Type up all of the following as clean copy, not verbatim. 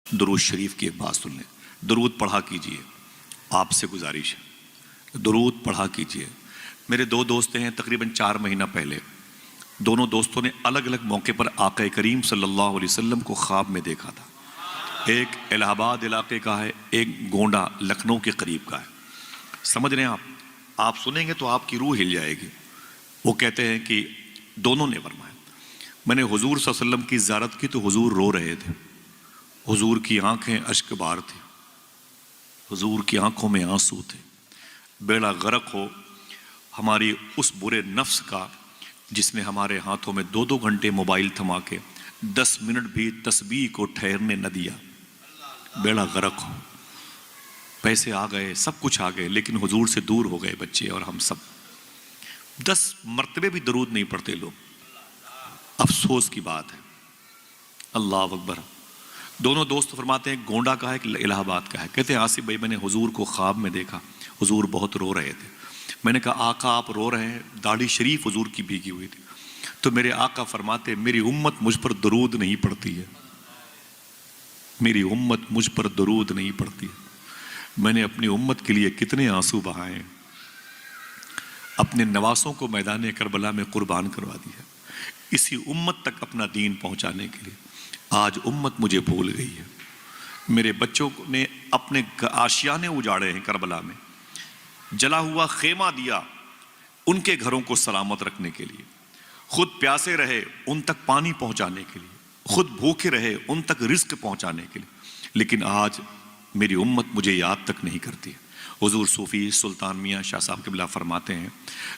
درود شریف کی ایک بات سن لیں. درود پڑھا کیجئے، آپ سے گزارش ہے، درود پڑھا کیجئے. میرے دو دوست ہیں، تقریباً 4 مہینہ پہلے دونوں دوستوں نے الگ الگ موقع پر آقا کریم صلی اللہ علیہ وسلم کو خواب میں دیکھا تھا. ایک الہ آباد علاقے کا ہے، ایک گونڈا لکھنؤ کے قریب کا ہے. سمجھ رہے ہیں آپ سنیں گے تو آپ کی روح ہل جائے گی. وہ کہتے ہیں کہ دونوں نے فرمایا میں نے حضور صلی اللہ علیہ وسلم کی زیارت کی تو حضور رو رہے تھے، حضور کی آنکھیں اشک بار تھی، حضور کی آنکھوں میں آنسو تھے. بیڑا غرق ہو ہماری اس برے نفس کا جس نے ہمارے ہاتھوں میں 2 گھنٹے موبائل تھما کے 10 منٹ بھی تسبیح کو ٹھہرنے نہ دیا. بیڑا غرق ہو. پیسے آ گئے، سب کچھ آ گئے، لیکن حضور سے دور ہو گئے بچے اور ہم سب. 10 مرتبے بھی درود نہیں پڑھتے لوگ. افسوس کی بات ہے. اللہ اکبر. دونوں دوست فرماتے ہیں گونڈا کا ہے کہ الہ آباد کا ہے. کہتے ہیں آصف بھائی میں نے حضور کو خواب میں دیکھا، حضور بہت رو رہے تھے. میں نے کہا آقا آپ رو رہے ہیں؟ داڑھی شریف حضور کی بھیگی ہوئی تھی. تو میرے آقا فرماتے میری امت مجھ پر درود نہیں پڑتی ہے، میری امت مجھ پر درود نہیں پڑتی ہے. میں نے اپنی امت کے لیے کتنے آنسو بہائے ہیں، اپنے نواسوں کو میدان کربلا میں قربان کروا دیا اسی امت تک اپنا دین پہنچانے کے لیے. آج امت مجھے بھول گئی ہے. میرے بچوں نے اپنے آشیانے اجاڑے ہیں کربلا میں، جلا ہوا خیمہ دیا ان کے گھروں کو سلامت رکھنے کے لیے. خود پیاسے رہے ان تک پانی پہنچانے کے لیے، خود بھوکے رہے ان تک رزق پہنچانے کے لیے. لیکن آج میری امت مجھے یاد تک نہیں کرتی. حضور صوفی سلطان میاں شاہ صاحب قبلہ فرماتے ہیں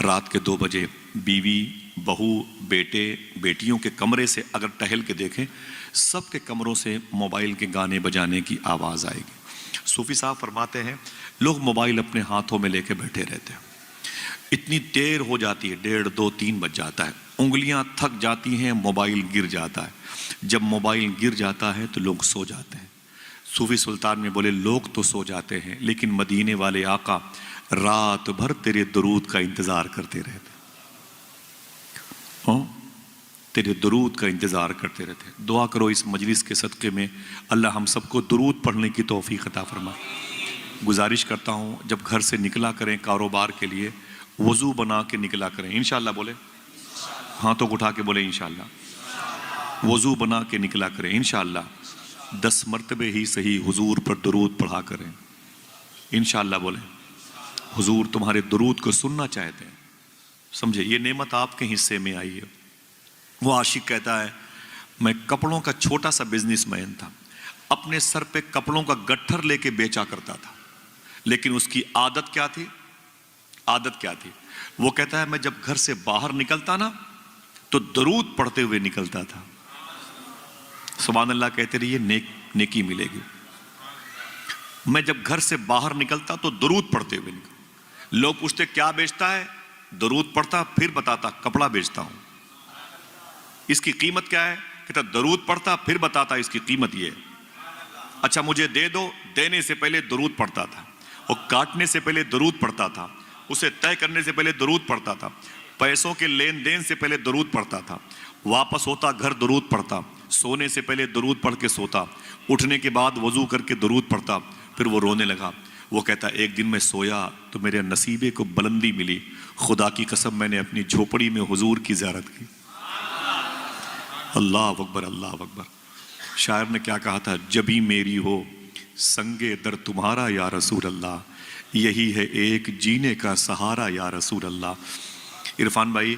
رات کے 2 بجے بیوی، بہو، بیٹے، بیٹیوں کے کمرے سے اگر ٹہل کے دیکھیں سب کے کمروں سے موبائل کے گانے بجانے کی آواز آئے گی. صوفی صاحب فرماتے ہیں لوگ موبائل اپنے ہاتھوں میں لے کے بیٹھے رہتے ہیں. اتنی دیر ہو جاتی ہے، 1:30 2 3 بج جاتا ہے، انگلیاں تھک جاتی ہیں، موبائل گر جاتا ہے. جب موبائل گر جاتا ہے تو لوگ سو جاتے ہیں. صوفی سلطان میں بولے لوگ تو سو جاتے ہیں لیکن مدینے والے آقا رات بھر تیرے درود کا انتظار کرتے رہتے، تیرے درود کا انتظار کرتے رہتے. دعا کرو اس مجلس کے صدقے میں اللہ ہم سب کو درود پڑھنے کی توفیق عطا فرمائے. گزارش کرتا ہوں جب گھر سے نکلا کریں کاروبار کے لیے وضو بنا کے نکلا کریں. انشاءاللہ بولے، ہاتھوں کو اٹھا کے بولے انشاءاللہ. وضو بنا کے نکلا کریں انشاءاللہ. 10 مرتبے ہی صحیح حضور پر درود پڑھا کریں انشاءاللہ. بولیں حضور تمہارے درود کو سننا چاہتے ہیں. سمجھے یہ نعمت آپ کے حصے میں آئی ہے. وہ عاشق کہتا ہے میں کپڑوں کا چھوٹا سا بزنس مین تھا، اپنے سر پہ کپڑوں کا گٹھر لے کے بیچا کرتا تھا، لیکن اس کی عادت کیا تھی؟ عادت کیا تھی؟ وہ کہتا ہے میں جب گھر سے باہر نکلتا نا تو درود پڑھتے ہوئے نکلتا تھا. سبحان اللہ کہتے رہیے، نیکی ملے گی. میں جب گھر سے باہر نکلتا تو درود پڑھتے ہوئے نکلتا. لوگ پوچھتے کیا بیچتا ہے؟ درود پڑھتا، پھر بتاتا کپڑا بیچتا ہوں. اس کی قیمت کیا ہے؟ کہتا درود پڑھتا پھر بتاتا اس کی قیمت یہ ہے. اچھا مجھے دے دو، دینے سے پہلے درود پڑھتا تھا، اور کاٹنے سے پہلے درود پڑھتا تھا، اسے طے کرنے سے پہلے درود پڑھتا تھا، پیسوں کے لین دین سے پہلے درود پڑھتا تھا، واپس ہوتا گھر درود پڑھتا، سونے سے پہلے درود پڑھ کے سوتا، اٹھنے کے بعد وضو کر کے درود پڑھتا. پھر وہ رونے لگا. وہ کہتا ایک دن میں سویا تو میرے نصیبے کو بلندی ملی، خدا کی قسم میں نے اپنی جھوپڑی میں حضور کی زیارت کی. اللہ اکبر، اللہ اکبر. شاعر نے کیا کہا تھا؟ جبھی میری ہو سنگے در تمہارا یا رسول اللہ، یہی ہے ایک جینے کا سہارا یا رسول اللہ. عرفان بھائی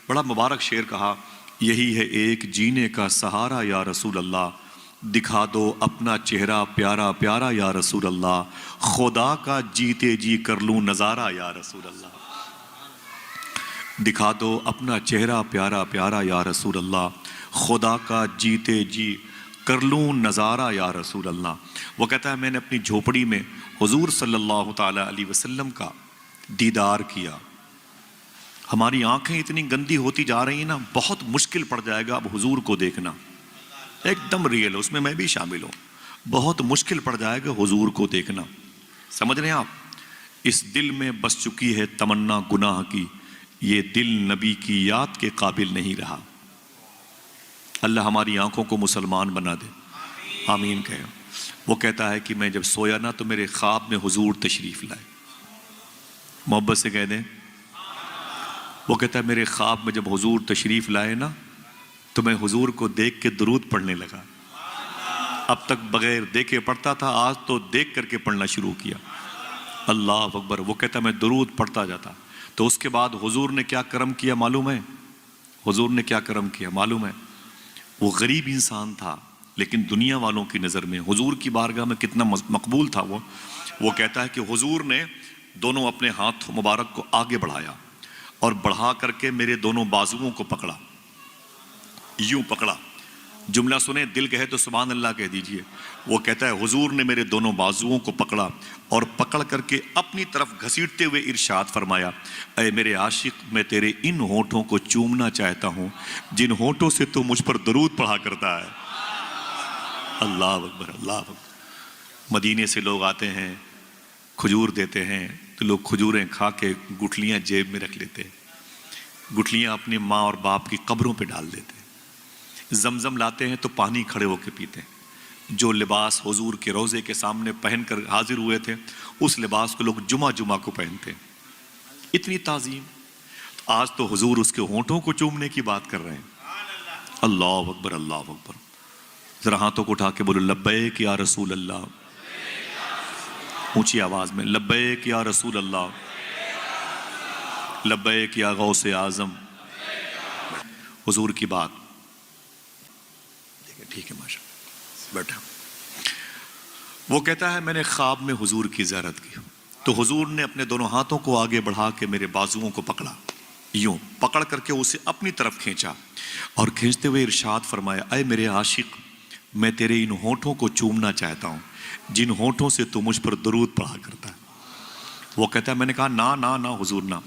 بڑا مبارک شعر کہا، یہی ہے ایک جینے کا سہارا یا رسول اللہ، دکھا دو اپنا چہرہ پیارا پیارا یا رسول اللہ، خدا کا جیتے جی کر لوں نظارہ یا رسول اللہ. دکھا دو اپنا چہرہ پیارا پیارا یا رسول اللہ، خدا کا جیتے جی کر لوں نظارہ یا رسول اللہ. وہ کہتا ہے میں نے اپنی جھوپڑی میں حضور صلی اللہ تعالی علیہ وسلم کا دیدار کیا. ہماری آنکھیں اتنی گندی ہوتی جا رہی ہیں نا، بہت مشکل پڑ جائے گا اب حضور کو دیکھنا. ایک دم ریئل، اس میں بھی شامل ہوں. بہت مشکل پڑ جائے گا حضور کو دیکھنا. سمجھ رہے ہیں آپ؟ اس دل میں بس چکی ہے تمنا گناہ کی، یہ دل نبی کی یاد کے قابل نہیں رہا. اللہ ہماری آنکھوں کو مسلمان بنا دے. آمین کہیں. وہ کہتا ہے کہ میں جب سویا نا تو میرے خواب میں حضور تشریف لائے. محبت سے کہہ دیں. وہ کہتا ہے میرے خواب میں جب حضور تشریف لائے نا تو میں حضور کو دیکھ کے درود پڑھنے لگا. اب تک بغیر دیکھے پڑھتا تھا، آج تو دیکھ کر کے پڑھنا شروع کیا. اللہ اکبر. وہ کہتا ہے میں درود پڑھتا جاتا. تو اس کے بعد حضور نے کیا کرم کیا معلوم ہے؟ حضور نے کیا کرم کیا معلوم ہے؟ وہ غریب انسان تھا لیکن دنیا والوں کی نظر میں حضور کی بارگاہ میں کتنا مقبول تھا. وہ کہتا ہے کہ حضور نے دونوں اپنے ہاتھ مبارک کو آگے بڑھایا اور بڑھا کر کے میرے دونوں بازوؤں کو پکڑا، یوں پکڑا. جملہ سنیں، دل کہے تو سبحان اللہ کہہ دیجئے. وہ کہتا ہے حضور نے میرے دونوں بازوؤں کو پکڑا اور پکڑ کر کے اپنی طرف گھسیٹتے ہوئے ارشاد فرمایا، اے میرے عاشق، میں تیرے ان ہونٹوں کو چومنا چاہتا ہوں جن ہونٹوں سے تو مجھ پر درود پڑھا کرتا ہے. اللہ اکبر، اللہ اکبر. مدینے سے لوگ آتے ہیں، کھجور دیتے ہیں تو لوگ کھجوریں کھا کے گٹھلیاں جیب میں رکھ لیتے، گٹھلیاں اپنی ماں اور باپ کی قبروں پہ ڈال دیتے. زمزم لاتے ہیں تو پانی کھڑے ہو کے پیتے ہیں. جو لباس حضور کے روضے کے سامنے پہن کر حاضر ہوئے تھے اس لباس کو لوگ جمعہ جمعہ کو پہنتے ہیں. اتنی تعظیم. آج تو حضور اس کے ہونٹوں کو چومنے کی بات کر رہے ہیں. اللہ اکبر، اللہ اکبر. ذرا ہاتھوں کو اٹھا کے بولو لبیک یا رسول اللہ. اونچی آواز میں لبیک یا رسول اللہ، لبیک یا غوث اعظم. حضور کی بات. ٹھیک ہے ماشاء اللہ، بیٹھا. وہ کہتا ہے میں نے خواب میں حضور کی زیارت کی تو حضور نے اپنے دونوں ہاتھوں کو آگے بڑھا کے میرے بازوؤں کو پکڑا، یوں پکڑ کر کے اسے اپنی طرف کھینچا اور کھینچتے ہوئے ارشاد فرمایا، اے میرے عاشق، میں تیرے ان ہونٹوں کو چومنا چاہتا ہوں جن ہونٹوں سے تو مجھ پر درود پڑھا کرتا ہے. وہ کہتا ہے میں نے کہا نا نا نا حضور نا.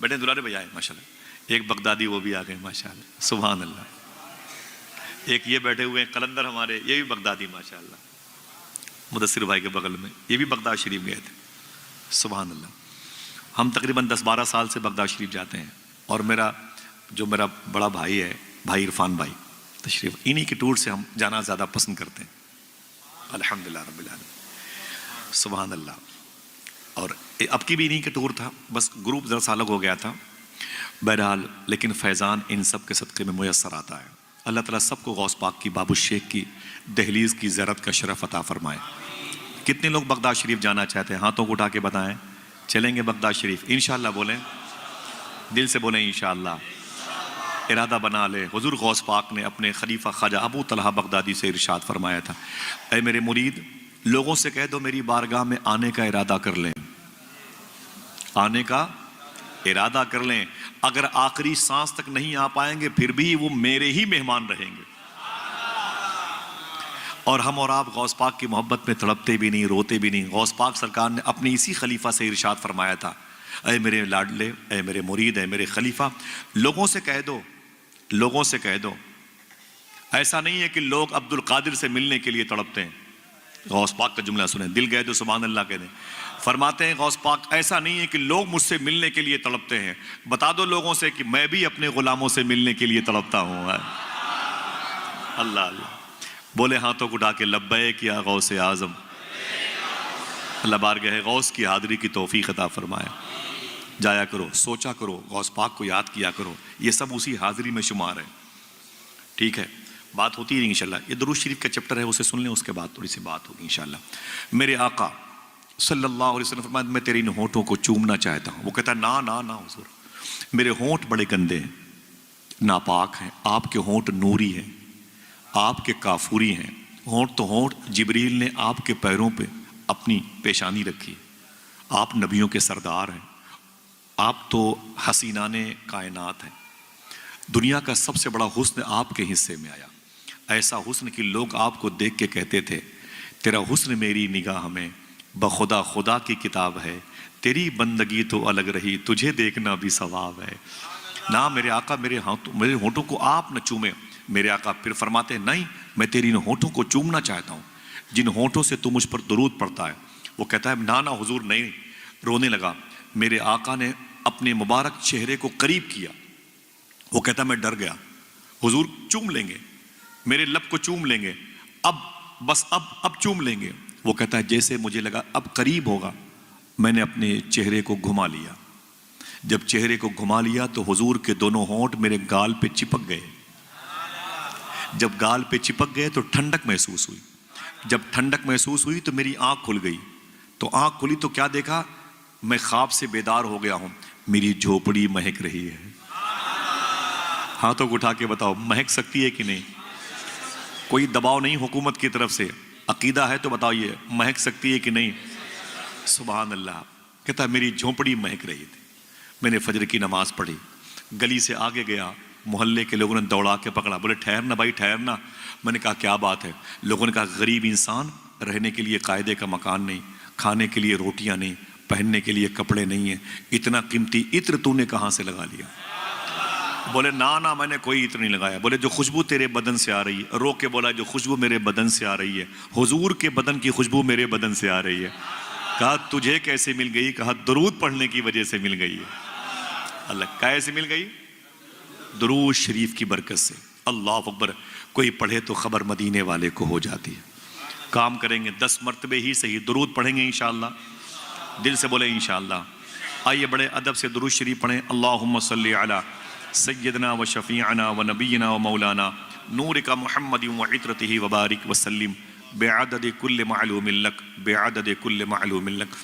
بیٹے دلارے بھائی آئے ماشاء اللہ. ایک بغدادی وہ بھی آ گئے ماشاء اللہ، سبحان اللہ. ایک یہ بیٹھے ہوئے ہیں قلندر ہمارے، یہ بھی بغدادی ماشاء اللہ، مدثر بھائی کے بغل میں، یہ بھی بغداد شریف گئے تھے. سبحان اللہ. ہم تقریباً 10-12 سال سے بغداد شریف جاتے ہیں اور میرا بڑا بھائی ہے، بھائی عرفان بھائی، تشریف انہی کے ٹور سے ہم جانا زیادہ پسند کرتے ہیں. الحمدللہ رب العالمین. سبحان اللہ. اور اب کی بھی انہی کے ٹور تھا، بس گروپ ذرا سا الگ ہو گیا تھا. بہرحال لیکن فیضان ان سب کے صدقے میں میسر آتا ہے. اللہ تعالیٰ سب کو غوث پاک کی باب الشیخ کی دہلیز کی زیارت کا شرف عطا فرمائے. کتنے لوگ بغداد شریف جانا چاہتے ہیں؟ ہاتھوں کو اٹھا کے بتائیں. چلیں گے بغداد شریف انشاءاللہ؟ بولیں، دل سے بولیں انشاءاللہ. ارادہ بنا لے. حضور غوث پاک نے اپنے خلیفہ خواجہ ابو طلحہ بغدادی سے ارشاد فرمایا تھا، اے میرے مرید، لوگوں سے کہہ دو میری بارگاہ میں آنے کا ارادہ کر لیں، آنے کا ارادہ کر لیں. اگر آخری سانس تک نہیں آ پائیں گے پھر بھی وہ میرے ہی مہمان رہیں گے. اور ہم اور آپ غوث پاک کی محبت میں تڑپتے بھی نہیں، روتے بھی نہیں. غوث پاک سرکار نے اپنے اسی خلیفہ سے ارشاد فرمایا تھا، اے میرے لاڈلے، اے میرے مرید، اے میرے خلیفہ، لوگوں سے کہہ دو، لوگوں سے کہہ دو. ایسا نہیں ہے کہ لوگ عبد القادر سے ملنے کے لیے تڑپتے ہیں. غوث پاک کا جملہ سنیں، دل گئے تو سبحان اللہ کہہ دیں. فرماتے ہیں غوث پاک ایسا نہیں ہے کہ لوگ مجھ سے ملنے کے لیے تڑپتے ہیں، بتا دو لوگوں سے کہ میں بھی اپنے غلاموں سے ملنے کے لیے تڑپتا ہوں. اللہ اللہ. بولے ہاتھوں کو اٹھا کے لبیک یا غوث اعظم. اللہ بارگاہ غوث کی حاضری کی توفیق عطا فرمائے. جایا کرو، سوچا کرو، غوث پاک کو یاد کیا کرو، یہ سب اسی حاضری میں شمار ہے. ٹھیک ہے، بات ہوتی ہے انشاءاللہ. یہ درود شریف کا چپٹر ہے، اسے سن لیں، اس کے بعد تھوڑی سی بات ہوگی انشاءاللہ. میرے آقا صلی اللہ علیہ وسلم فرمایا میں تیرے ان ہونٹوں کو چومنا چاہتا ہوں. وہ کہتا ہے نا نا نا حضور، میرے ہونٹ بڑے گندے ہیں، ناپاک ہیں. آپ کے ہونٹ نوری ہیں، آپ کے کافوری ہیں. ہونٹ تو ہونٹ، جبریل نے آپ کے پیروں پہ اپنی پیشانی رکھی. آپ نبیوں کے سردار ہیں، آپ تو حسینان کائنات ہیں. دنیا کا سب سے بڑا حسن آپ کے حصے میں آیا. ایسا حسن کہ لوگ آپ کو دیکھ کے کہتے تھے تیرا حسن میری نگاہ میں بخدا خدا کی کتاب ہے، تیری بندگی تو الگ رہی، تجھے دیکھنا بھی ثواب ہے. نہ میرے آقا میرے ہونٹوں کو آپ نہ چومیں. میرے آقا پھر فرماتے ہیں نہیں، میں تیری ان ہونٹوں کو چومنا چاہتا ہوں جن ہونٹوں سے تو مجھ پر درود پڑتا ہے. وہ کہتا ہے نا حضور نہیں. رونے لگا. میرے آقا نے اپنے مبارک چہرے کو قریب کیا. وہ کہتا ہے میں ڈر گیا. حضور چوم لیں گے، میرے لب کو چوم لیں گے. اب بس اب چوم لیں گے. وہ کہتا ہے جیسے مجھے لگا اب قریب ہوگا، میں نے اپنے چہرے کو گھما لیا. جب چہرے کو گھما لیا تو حضور کے دونوں ہونٹ میرے گال پہ چپک گئے. جب گال پہ چپک گئے تو ٹھنڈک محسوس ہوئی. جب ٹھنڈک محسوس ہوئی تو میری آنکھ کھل گئی. تو آنکھ کھلی تو کیا دیکھا؟ میں خواب سے بیدار ہو گیا ہوں. میری جھوپڑی مہک رہی ہے. ہاتھوں کو اٹھا کے بتاؤ مہک سکتی ہے کہ نہیں؟ کوئی دباؤ نہیں حکومت کی طرف سے. عقیدہ ہے تو بتائیے مہک سکتی ہے کہ نہیں؟ سبحان اللہ. کہتا میری جھونپڑی مہک رہی تھی. میں نے فجر کی نماز پڑھی، گلی سے آگے گیا، محلے کے لوگوں نے دوڑا کے پکڑا، بولے ٹھہرنا بھائی ٹھہرنا. میں نے کہا کیا بات ہے؟ لوگوں نے کہا غریب انسان، رہنے کے لیے قاعدے کا مکان نہیں، کھانے کے لیے روٹیاں نہیں، پہننے کے لیے کپڑے نہیں ہیں، اتنا قیمتی عطر تو نے کہاں سے لگا لیا؟ بولے نا میں نے کوئی عطر نہیں لگایا. بولے جو خوشبو تیرے بدن سے آ رہی ہے. رو کے بولا جو خوشبو میرے بدن سے آ رہی ہے، حضور کے بدن کی خوشبو میرے بدن سے آ رہی ہے. کہا تجھے کیسے مل گئی؟ کہا درود پڑھنے کی وجہ سے مل گئی ہے. اللہ کیسے مل گئی؟ درود شریف کی برکت سے. اللہ اکبر. کوئی پڑھے تو خبر مدینے والے کو ہو جاتی ہے. کام کریں گے 10 مرتبے ہی صحیح درود پڑھیں گے انشاءاللہ. دل سے بولے انشاءاللہ. آئیے بڑے ادب سے درود شریف پڑھیں. اللہم صلی علی سیدنا و شفیعنا و نبینا و مولانا نورک محمد و عطرتہ وبارک وسلم بعدد کل معلوم لک بعدد کل معلوم لک.